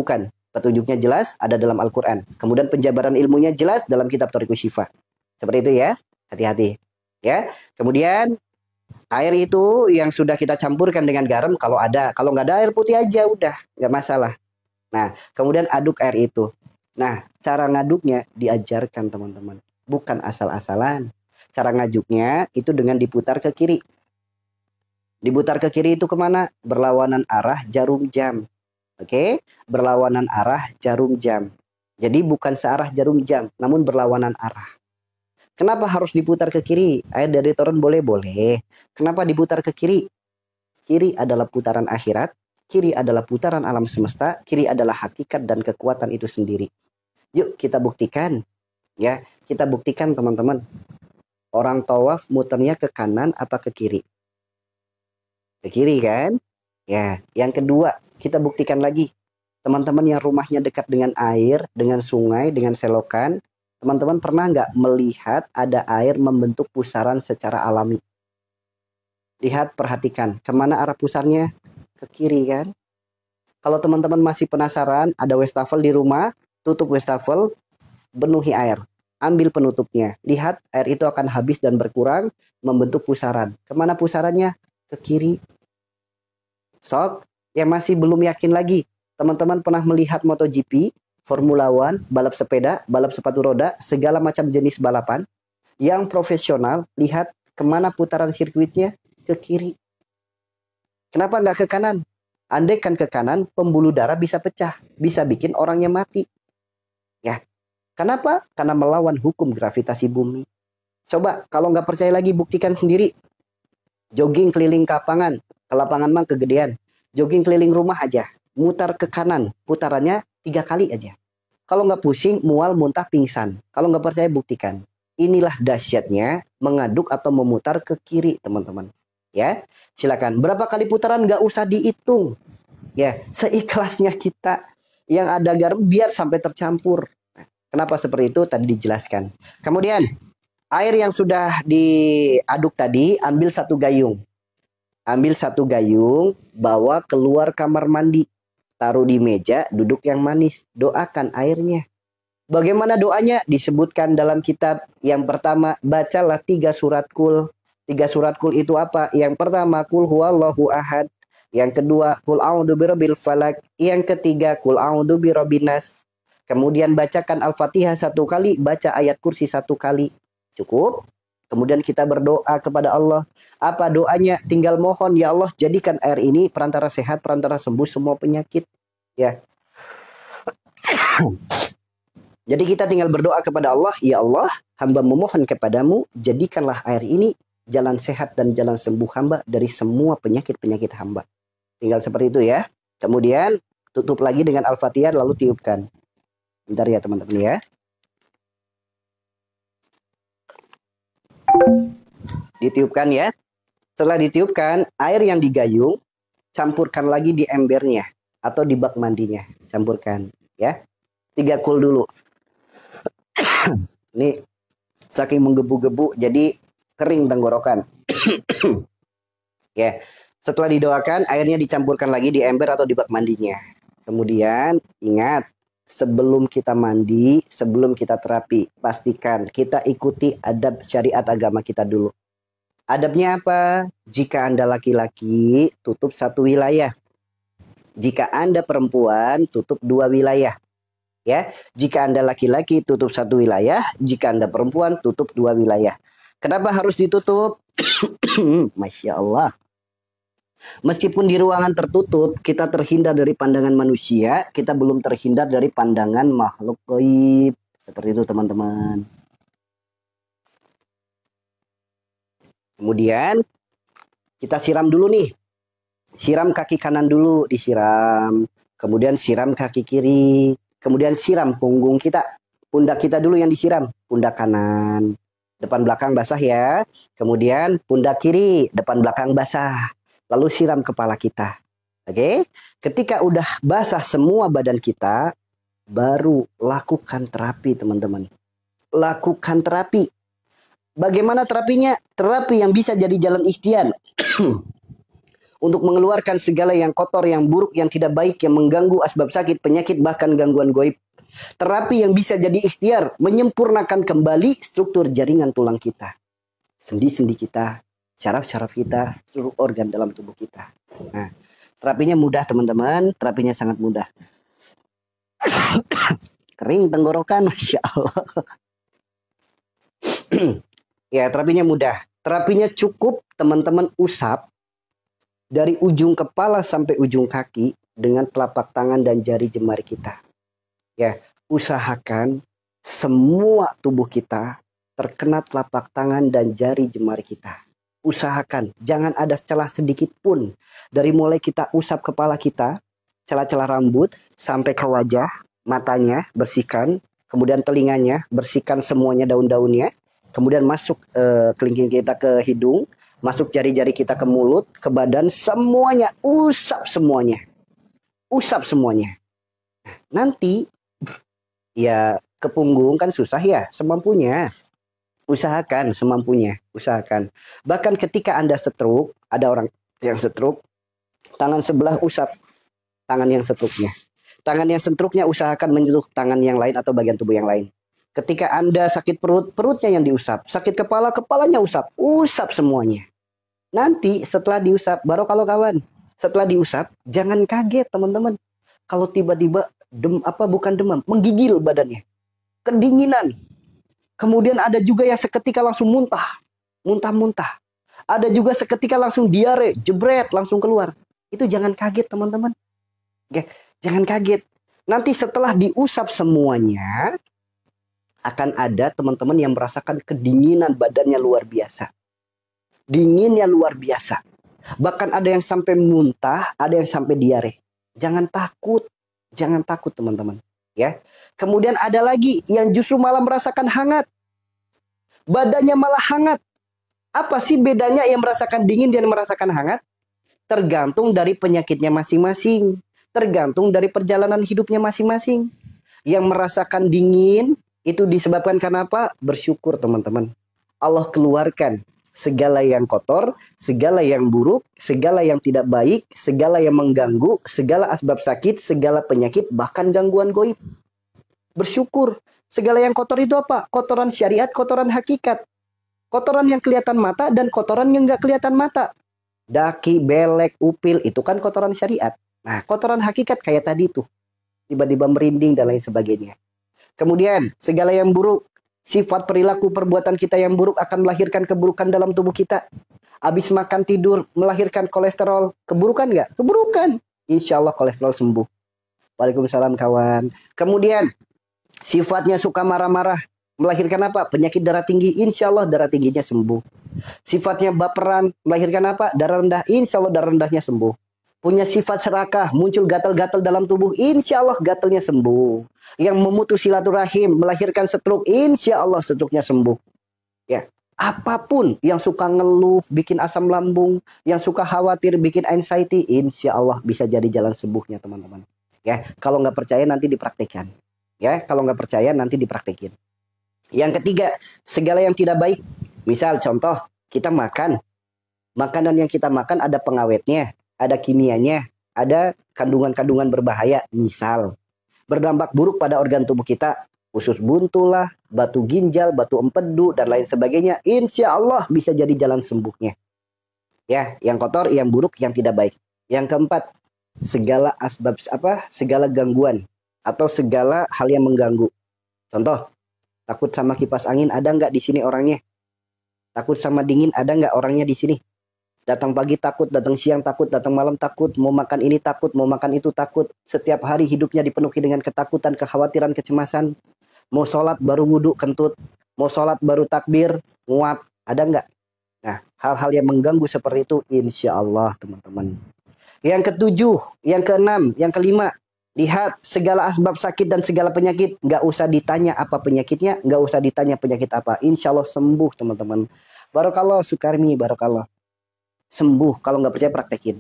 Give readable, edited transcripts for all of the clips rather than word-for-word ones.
Bukan. Petunjuknya jelas ada dalam Al-Quran. Kemudian penjabaran ilmunya jelas dalam kitab Thariqus Syifa. Seperti itu ya. Hati-hati. Ya. Kemudian air itu yang sudah kita campurkan dengan garam kalau ada. Kalau nggak ada air putih aja udah. Nggak masalah. Nah, kemudian aduk air itu. Nah, cara ngaduknya diajarkan teman-teman. Bukan asal-asalan. Cara ngaduknya itu dengan diputar ke kiri. Diputar ke kiri itu kemana? Berlawanan arah jarum jam. Oke, berlawanan arah jarum jam. Jadi bukan searah jarum jam, namun berlawanan arah. Kenapa harus diputar ke kiri? Air dari toren boleh-boleh. Kenapa diputar ke kiri? Kiri adalah putaran akhirat, kiri adalah putaran alam semesta, kiri adalah hakikat dan kekuatan itu sendiri. Yuk kita buktikan. Ya, kita buktikan teman-teman. Orang tawaf muternya ke kanan apa ke kiri? Ke kiri kan? Ya, yang kedua, kita buktikan lagi. Teman-teman yang rumahnya dekat dengan air, dengan sungai, dengan selokan, teman-teman pernah nggak melihat ada air membentuk pusaran secara alami? Lihat, perhatikan. Kemana arah pusarnya? Ke kiri kan? Kalau teman-teman masih penasaran, ada wastafel di rumah, tutup wastafel, penuhi air. Ambil penutupnya. Lihat, air itu akan habis dan berkurang, membentuk pusaran. Kemana pusarannya? Ke kiri. Sok, yang masih belum yakin lagi, teman-teman pernah melihat MotoGP, Formula One, balap sepeda, balap sepatu roda, segala macam jenis balapan. Yang profesional, lihat kemana putaran sirkuitnya? Ke kiri. Kenapa nggak ke kanan? Andaikan ke kanan, pembuluh darah bisa pecah, bisa bikin orangnya mati. Ya, kenapa? Karena melawan hukum gravitasi bumi. Coba, kalau nggak percaya lagi, buktikan sendiri. Jogging keliling ke lapangan mah kegedean. Jogging keliling rumah aja, mutar ke kanan, putarannya 3 kali aja. Kalau nggak pusing, mual, muntah, pingsan. Kalau nggak percaya, buktikan. Inilah dahsyatnya mengaduk atau memutar ke kiri, teman-teman. Ya, silakan. Berapa kali putaran nggak usah dihitung. Ya, seikhlasnya kita. Yang ada garam biar sampai tercampur. Kenapa seperti itu? Tadi dijelaskan. Kemudian, air yang sudah diaduk tadi, ambil 1 gayung. Ambil 1 gayung, bawa keluar kamar mandi. Taruh di meja, duduk yang manis. Doakan airnya. Bagaimana doanya? Disebutkan dalam kitab. Yang pertama, bacalah 3 surat kul. 3 surat kul itu apa? Yang pertama, kul huwallahu ahad. Yang kedua, kul a'udzu birabbil falak. Yang ketiga, kul a'udzu birabbin nas. Kemudian bacakan Al-Fatihah 1 kali, baca ayat kursi 1 kali. Cukup. Kemudian kita berdoa kepada Allah. Apa doanya? Tinggal mohon, ya Allah, jadikan air ini perantara sehat, perantara sembuh semua penyakit. Ya. Jadi kita tinggal berdoa kepada Allah, ya Allah, hamba memohon kepadamu, jadikanlah air ini jalan sehat dan jalan sembuh hamba dari semua penyakit-penyakit hamba. Tinggal seperti itu ya. Kemudian tutup lagi dengan Al-Fatihah lalu tiupkan. Bentar ya teman-teman ya. Ditiupkan ya. Setelah ditiupkan, air yang digayung campurkan lagi di embernya atau di bak mandinya. Campurkan ya. 3 kul dulu. Ini saking menggebu-gebu jadi kering tenggorokan. Ya. Setelah didoakan, airnya dicampurkan lagi di ember atau di bak mandinya. Kemudian ingat, sebelum kita mandi, sebelum kita terapi, pastikan kita ikuti adab syariat agama kita dulu. Adabnya apa? Jika Anda laki-laki, tutup 1 wilayah. Jika Anda perempuan, tutup 2 wilayah. Ya, jika Anda laki-laki, tutup 1 wilayah. Jika Anda perempuan, tutup 2 wilayah. Kenapa harus ditutup? Masya Allah. Meskipun di ruangan tertutup, kita terhindar dari pandangan manusia, kita belum terhindar dari pandangan makhluk gaib. Seperti itu teman-teman. Kemudian kita siram dulu nih. Siram kaki kanan dulu, disiram. Kemudian siram kaki kiri. Kemudian siram punggung kita. Pundak kita dulu yang disiram. Pundak kanan. Depan belakang basah ya. Kemudian pundak kiri, depan belakang basah. Lalu siram kepala kita. Oke? Ketika udah basah semua badan kita, baru lakukan terapi teman-teman. Lakukan terapi. Bagaimana terapinya? Terapi yang bisa jadi jalan ikhtiar. untuk mengeluarkan segala yang kotor, yang buruk, yang tidak baik, yang mengganggu asbab sakit, penyakit, bahkan gangguan goib. Terapi yang bisa jadi ikhtiar, menyempurnakan kembali struktur jaringan tulang kita, sendi-sendi kita, syaraf-syaraf kita, seluruh organ dalam tubuh kita. Nah, terapinya mudah teman-teman, terapinya sangat mudah. Kering tenggorokan, Masya Allah. Ya, terapinya mudah. Terapinya cukup teman-teman usap dari ujung kepala sampai ujung kaki dengan telapak tangan dan jari jemari kita. Ya, usahakan semua tubuh kita terkena telapak tangan dan jari jemari kita. Usahakan, jangan ada celah sedikit pun. Dari mulai kita usap kepala kita, celah-celah rambut, sampai ke wajah, matanya, bersihkan. Kemudian telinganya, bersihkan semuanya daun-daunnya. Kemudian masuk kelingking kita ke hidung, masuk jari-jari kita ke mulut, ke badan, semuanya, usap semuanya. Usap semuanya. Nanti, ya ke punggung kan susah ya, semampunya. Usahakan semampunya, usahakan. Bahkan ketika Anda stroke, ada orang yang stroke, tangan sebelah usap tangan yang stroke-nya. Tangan yang stroke-nya usahakan menyentuh tangan yang lain atau bagian tubuh yang lain. Ketika Anda sakit perut, perutnya yang diusap. Sakit kepala, kepalanya usap. Usap semuanya. Nanti setelah diusap, baru kalau kawan, setelah diusap, jangan kaget teman-teman. Kalau tiba-tiba bukan demam, menggigil badannya. Kedinginan. Kemudian ada juga yang seketika langsung muntah. Muntah-muntah. Ada juga seketika langsung diare, jebret, langsung keluar. Itu jangan kaget teman-teman. Oke, jangan kaget. Nanti setelah diusap semuanya, akan ada teman-teman yang merasakan kedinginan badannya luar biasa. Dinginnya luar biasa. Bahkan ada yang sampai muntah, ada yang sampai diare. Jangan takut. Jangan takut teman-teman. Ya. Kemudian ada lagi yang justru malah merasakan hangat. Badannya malah hangat. Apa sih bedanya yang merasakan dingin dan merasakan hangat? Tergantung dari penyakitnya masing-masing. Tergantung dari perjalanan hidupnya masing-masing. Yang merasakan dingin itu disebabkan karena apa? Bersyukur teman-teman. Allah keluarkan segala yang kotor, segala yang buruk, segala yang tidak baik, segala yang mengganggu, segala asbab sakit, segala penyakit, bahkan gangguan goib. Bersyukur. Segala yang kotor itu apa? Kotoran syariat, kotoran hakikat. Kotoran yang kelihatan mata dan kotoran yang nggak kelihatan mata. Daki, belek, upil, itu kan kotoran syariat. Nah, kotoran hakikat kayak tadi tuh. Tiba-tiba merinding dan lain sebagainya. Kemudian, segala yang buruk, sifat perilaku perbuatan kita yang buruk akan melahirkan keburukan dalam tubuh kita. Habis makan tidur, melahirkan kolesterol. Keburukan nggak? Keburukan. Insya Allah kolesterol sembuh. Waalaikumsalam kawan. Kemudian, sifatnya suka marah-marah. Melahirkan apa? Penyakit darah tinggi. Insya Allah darah tingginya sembuh. Sifatnya baperan. Melahirkan apa? Darah rendah. Insya Allah darah rendahnya sembuh. Punya sifat serakah. Muncul gatal-gatal dalam tubuh. Insya Allah gatalnya sembuh. Yang memutus silaturahim. Melahirkan stroke. Insya Allah stroke-nya sembuh. Ya. Apapun yang suka ngeluh, bikin asam lambung, yang suka khawatir, bikin anxiety, insya Allah bisa jadi jalan sembuhnya teman-teman. Ya, kalau nggak percaya nanti dipraktikkan. Ya, kalau nggak percaya nanti dipraktekin. Yang ketiga, segala yang tidak baik. Misal contoh, kita makan. Makanan yang kita makan ada pengawetnya, ada kimianya, ada kandungan-kandungan berbahaya. Misal, berdampak buruk pada organ tubuh kita. Usus buntu lah, batu ginjal, batu empedu, dan lain sebagainya. Insya Allah bisa jadi jalan sembuhnya. Ya, yang kotor, yang buruk, yang tidak baik. Yang keempat, segala segala gangguan atau segala hal yang mengganggu. Contoh, takut sama kipas angin, ada nggak di sini orangnya? Takut sama dingin, ada nggak orangnya di sini? Datang pagi takut, datang siang takut, datang malam takut, mau makan ini takut, mau makan itu takut. Setiap hari hidupnya dipenuhi dengan ketakutan, kekhawatiran, kecemasan. Mau sholat baru wudhu kentut, mau sholat baru takbir, nguap, ada nggak? Nah, hal-hal yang mengganggu seperti itu, insya Allah teman-teman. Yang ketujuh, yang keenam, yang kelima, lihat segala asbab sakit dan segala penyakit. Nggak usah ditanya apa penyakitnya, nggak usah ditanya penyakit apa. Insya Allah sembuh teman-teman. Barakallah Sukarmi, barakallah. Sembuh, kalau nggak percaya praktekin.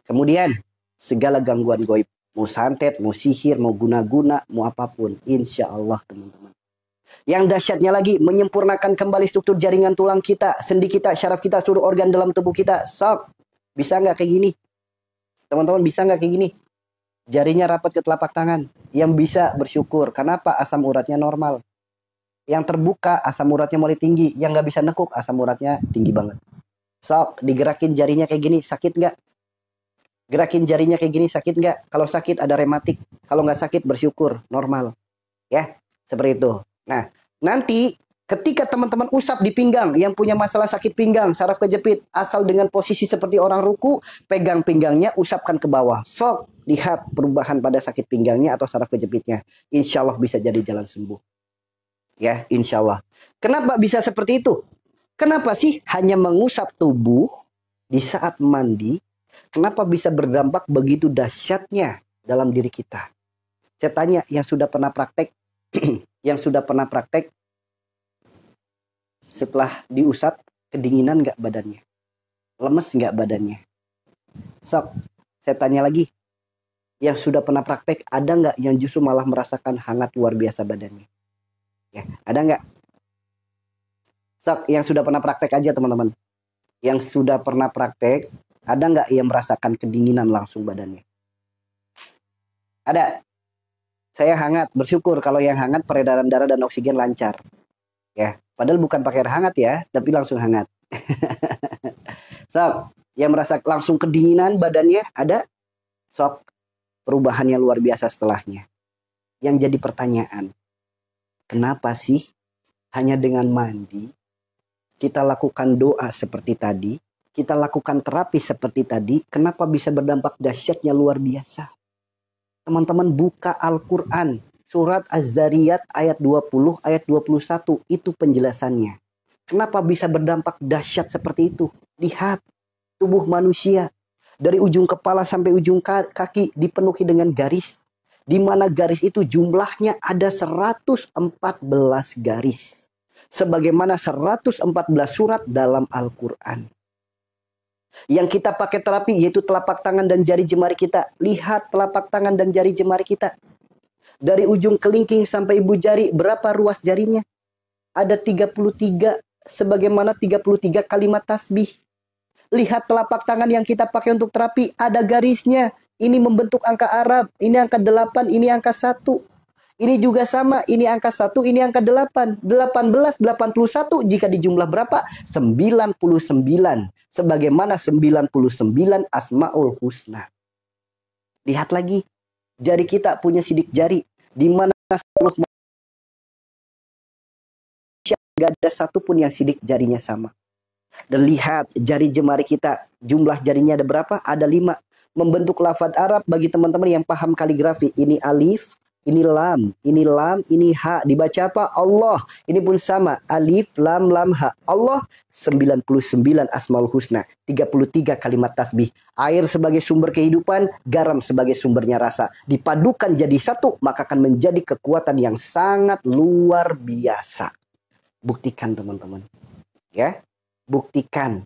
Kemudian, segala gangguan goib. Mau santet, mau sihir, mau guna-guna, mau apapun. Insya Allah teman-teman. Yang dahsyatnya lagi, menyempurnakan kembali struktur jaringan tulang kita, sendi kita, syaraf kita, seluruh organ dalam tubuh kita. Sok. Bisa nggak kayak gini? Teman-teman bisa nggak kayak gini? Jarinya rapat ke telapak tangan. Yang bisa bersyukur. Kenapa? Asam uratnya normal. Yang terbuka asam uratnya mulai tinggi. Yang nggak bisa nekuk asam uratnya tinggi banget. Sok, digerakin jarinya kayak gini. Sakit nggak? Gerakin jarinya kayak gini, sakit nggak? Kalau sakit ada rematik. Kalau nggak sakit bersyukur, normal. Ya, seperti itu. Nah, nanti ketika teman-teman usap di pinggang, yang punya masalah sakit pinggang, saraf kejepit, asal dengan posisi seperti orang ruku, pegang pinggangnya, usapkan ke bawah. Sok, lihat perubahan pada sakit pinggangnya atau saraf kejepitnya. Insya Allah bisa jadi jalan sembuh. Ya, insya Allah. Kenapa bisa seperti itu? Kenapa sih hanya mengusap tubuh di saat mandi? Kenapa bisa berdampak begitu dahsyatnya dalam diri kita? Saya tanya yang sudah pernah praktek, yang sudah pernah praktek, setelah diusap, kedinginan nggak badannya? Lemes nggak badannya? Sok, saya tanya lagi, yang sudah pernah praktek, ada nggak yang justru malah merasakan hangat luar biasa badannya? Ya, ada nggak? Sok, yang sudah pernah praktek aja teman-teman. Yang sudah pernah praktek, ada nggak yang merasakan kedinginan langsung badannya? Ada. Saya hangat, bersyukur kalau yang hangat peredaran darah dan oksigen lancar. Ya, padahal bukan pakai air hangat ya, tapi langsung hangat. Sok, yang merasa langsung kedinginan badannya ada? Sok, perubahannya luar biasa setelahnya. Yang jadi pertanyaan, kenapa sih hanya dengan mandi kita lakukan doa seperti tadi, kita lakukan terapi seperti tadi, kenapa bisa berdampak dahsyatnya luar biasa? Teman-teman buka Al-Quran, surat Az-Zariyat ayat 20, ayat 21, itu penjelasannya. Kenapa bisa berdampak dahsyat seperti itu? Lihat, tubuh manusia, dari ujung kepala sampai ujung kaki dipenuhi dengan garis. Di mana garis itu jumlahnya ada 114 garis. Sebagaimana 114 surat dalam Al-Quran. Yang kita pakai terapi yaitu telapak tangan dan jari jemari kita. Lihat telapak tangan dan jari jemari kita. Dari ujung kelingking sampai ibu jari, berapa ruas jarinya? Ada 33, sebagaimana 33 kalimat tasbih. Lihat telapak tangan yang kita pakai untuk terapi, ada garisnya. Ini membentuk angka Arab, ini angka 8, ini angka 1. Ini juga sama, ini angka 1, ini angka 8. 18, 81, jika dijumlah berapa? 99. Sebagaimana 99 Asmaul Husna. Lihat lagi, jari kita punya sidik jari. Di mana seluruh manusia nggak ada satupun yang sidik jarinya sama. Dan lihat jari jemari kita, jumlah jarinya ada berapa? Ada 5. Membentuk lafaz Arab bagi teman-teman yang paham kaligrafi. Ini alif, ini lam, ini ha. Dibaca apa? Allah. Ini pun sama. Alif, lam, ha. Allah 99 Asmaul Husna. 33 kalimat tasbih. Air sebagai sumber kehidupan, garam sebagai sumbernya rasa. Dipadukan jadi satu, maka akan menjadi kekuatan yang sangat luar biasa. Buktikan teman-teman. Ya, buktikan.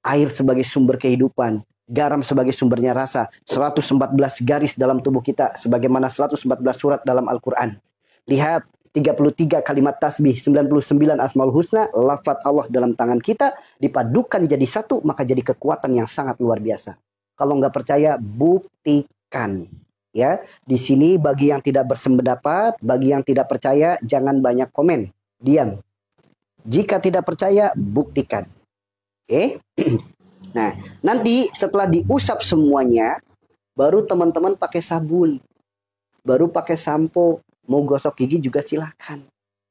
Air sebagai sumber kehidupan. Garam sebagai sumbernya rasa. 114 garis dalam tubuh kita. Sebagaimana 114 surat dalam Al-Quran. Lihat. 33 kalimat tasbih. 99 Asmaul Husna. Lafaz Allah dalam tangan kita. Dipadukan jadi satu. Maka jadi kekuatan yang sangat luar biasa. Kalau nggak percaya, buktikan. Ya, di sini bagi yang tidak berpendapat, bagi yang tidak percaya, jangan banyak komen. Diam. Jika tidak percaya, buktikan. Oke? Nah, nanti setelah diusap semuanya, baru teman-teman pakai sabun. Baru pakai sampo. Mau gosok gigi juga silahkan.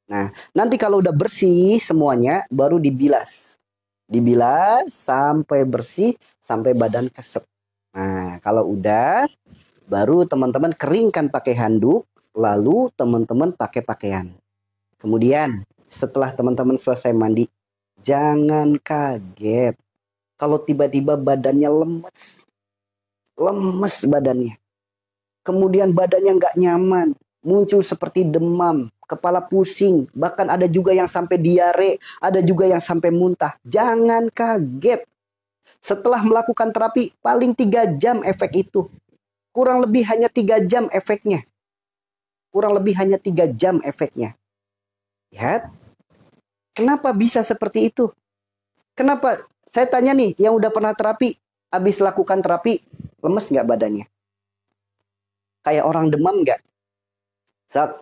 Nah, nanti kalau udah bersih semuanya, baru dibilas. Dibilas sampai bersih, sampai badan kesep. Nah, kalau udah, baru teman-teman keringkan pakai handuk, lalu teman-teman pakai pakaian. Kemudian, setelah teman-teman selesai mandi, jangan kaget kalau tiba-tiba badannya lemes. Lemes badannya. Kemudian badannya nggak nyaman. Muncul seperti demam, kepala pusing. Bahkan ada juga yang sampai diare. Ada juga yang sampai muntah. Jangan kaget. Setelah melakukan terapi, paling 3 jam efek itu. Kurang lebih hanya 3 jam efeknya. Kurang lebih hanya 3 jam efeknya. Lihat. Kenapa bisa seperti itu? Kenapa? Saya tanya nih, yang udah pernah terapi, Habis lakukan terapi, lemes nggak badannya? Kayak orang demam nggak? Saat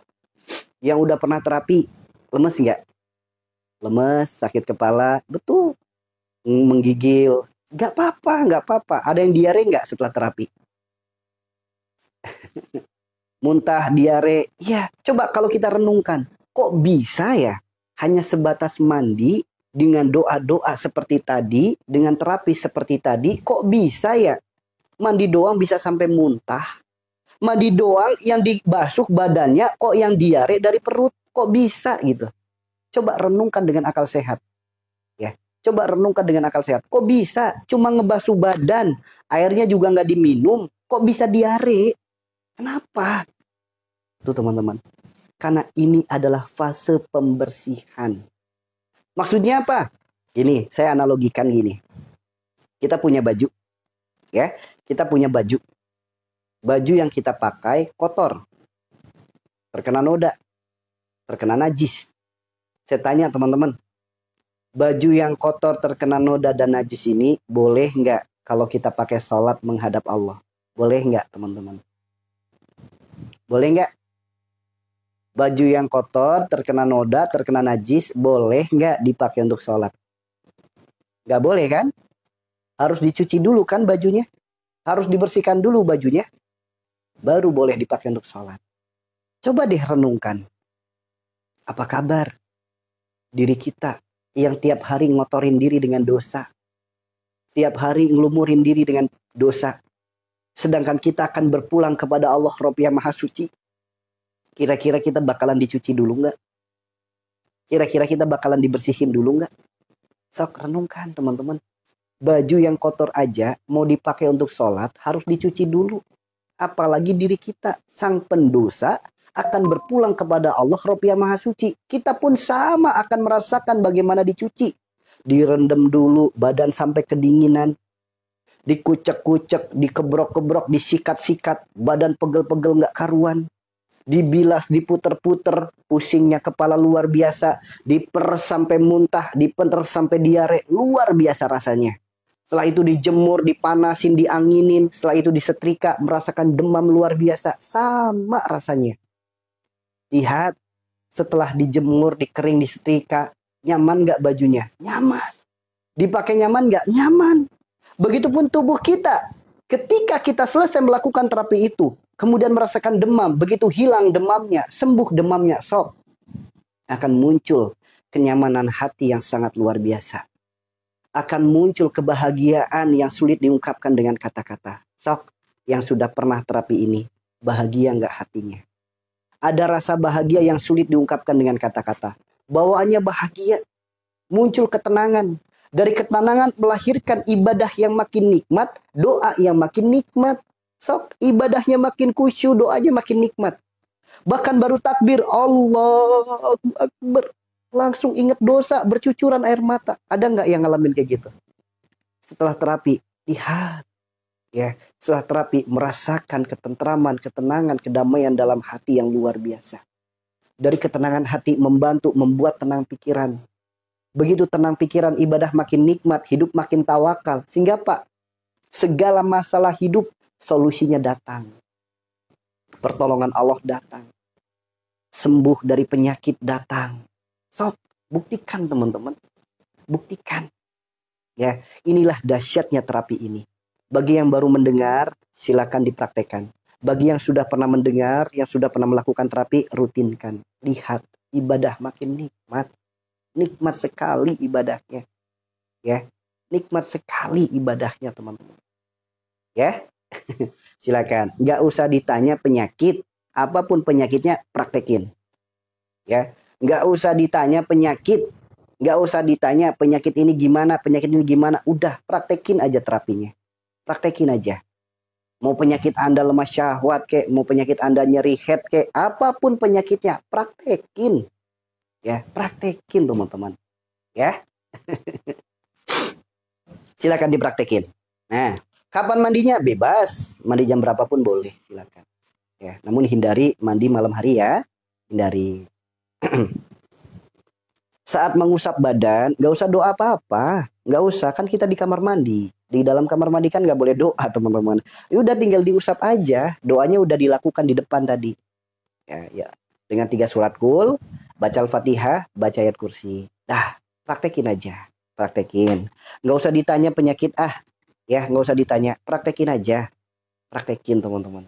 yang udah pernah terapi, lemes nggak? Lemes, sakit kepala, betul. Menggigil, nggak apa-apa, nggak apa-apa. Ada yang diare nggak setelah terapi? Muntah, diare. Ya, coba kalau kita renungkan, kok bisa ya? Hanya sebatas mandi dengan doa-doa seperti tadi, dengan terapi seperti tadi, kok bisa ya? Mandi doang bisa sampai muntah. Mandi doang yang dibasuh badannya, kok yang diare dari perut, kok bisa gitu? Coba renungkan dengan akal sehat. Ya, coba renungkan dengan akal sehat. Kok bisa? Cuma ngebasuh badan, airnya juga nggak diminum, kok bisa diare? Kenapa? Tuh teman-teman. Karena ini adalah fase pembersihan. Maksudnya apa? Gini, saya analogikan gini. Kita punya baju. Ya, kita punya baju. Baju yang kita pakai kotor. Terkena noda. Terkena najis. Saya tanya teman-teman. Baju yang kotor terkena noda dan najis ini boleh nggak kalau kita pakai sholat menghadap Allah? Boleh nggak teman-teman? Boleh nggak? Baju yang kotor, terkena noda, terkena najis, boleh nggak dipakai untuk sholat? Nggak boleh kan? Harus dicuci dulu kan bajunya? Harus dibersihkan dulu bajunya? Baru boleh dipakai untuk sholat. Coba deh renungkan. Apa kabar diri kita yang tiap hari ngotorin diri dengan dosa? Tiap hari ngelumurin diri dengan dosa. Sedangkan kita akan berpulang kepada Allah Rabb yang Maha Suci. Kira-kira kita bakalan dicuci dulu nggak? Kira-kira kita bakalan dibersihin dulu nggak? Sok renungkan teman-teman. Baju yang kotor aja mau dipakai untuk sholat harus dicuci dulu. Apalagi diri kita, sang pendosa, akan berpulang kepada Allah Rabb yang Maha Suci. Kita pun sama akan merasakan bagaimana dicuci. Direndam dulu badan sampai kedinginan. Dikucek-kucek, dikebrok-kebrok, disikat-sikat. Badan pegel-pegel nggak karuan. Dibilas, diputer-puter, pusingnya kepala luar biasa, diperes sampai muntah, dipenter sampai diare, luar biasa rasanya. Setelah itu dijemur, dipanasin, dianginin, setelah itu disetrika, merasakan demam luar biasa, sama rasanya. Lihat, setelah dijemur, dikering, disetrika, nyaman nggak bajunya? Nyaman. Dipakai nyaman nggak? Nyaman. Begitupun tubuh kita. Ketika kita selesai melakukan terapi itu, kemudian merasakan demam, begitu hilang demamnya, sembuh demamnya, sok, akan muncul kenyamanan hati yang sangat luar biasa. Akan muncul kebahagiaan yang sulit diungkapkan dengan kata-kata. Sok, yang sudah pernah terapi ini, bahagia nggak hatinya? Ada rasa bahagia yang sulit diungkapkan dengan kata-kata. Bawaannya bahagia, muncul ketenangan. Dari ketenangan melahirkan ibadah yang makin nikmat, doa yang makin nikmat. Sok, ibadahnya makin khusyuk, doanya makin nikmat. Bahkan baru takbir, Allahu Akbar, langsung ingat dosa, bercucuran air mata. Ada nggak yang ngalamin kayak gitu? Setelah terapi, lihat. Ya, setelah terapi, merasakan ketentraman, ketenangan, kedamaian dalam hati yang luar biasa. Dari ketenangan hati membantu, membuat tenang pikiran. Begitu tenang pikiran, ibadah makin nikmat, hidup makin tawakal. Sehingga Pak, segala masalah hidup, solusinya datang. Pertolongan Allah datang. Sembuh dari penyakit datang. Sok, buktikan teman-teman. Buktikan. Ya, inilah dahsyatnya terapi ini. Bagi yang baru mendengar, silakan dipraktekkan. Bagi yang sudah pernah mendengar, yang sudah pernah melakukan terapi, rutinkan. Lihat, ibadah makin nikmat. Nikmat sekali ibadahnya. Ya, nikmat sekali ibadahnya teman-teman. Ya, silakan. Nggak usah ditanya penyakit, apapun penyakitnya praktekin. Ya, nggak usah ditanya penyakit, nggak usah ditanya penyakit ini gimana, penyakit ini gimana. Udah praktekin aja terapinya. Praktekin aja. Mau penyakit Anda lemah syahwat kek, mau penyakit Anda nyeri head kek, apapun penyakitnya, praktekin. Ya, praktekin teman-teman. Ya. Silakan dipraktekin. Nah, kapan mandinya? Bebas. Mandi jam berapapun boleh, silakan. Ya, namun hindari mandi malam hari ya. Hindari. Saat mengusap badan, nggak usah doa apa-apa. Nggak usah, kan kita di kamar mandi. Di dalam kamar mandi kan nggak boleh doa, teman-teman. Ya udah tinggal diusap aja. Doanya udah dilakukan di depan tadi. Ya, ya. Dengan 3 surat kul, baca Al-Fatihah, baca ayat kursi. Dah, praktekin aja. Praktekin. Nggak usah ditanya penyakit ya, nggak usah ditanya. Praktekin aja. Praktekin, teman-teman.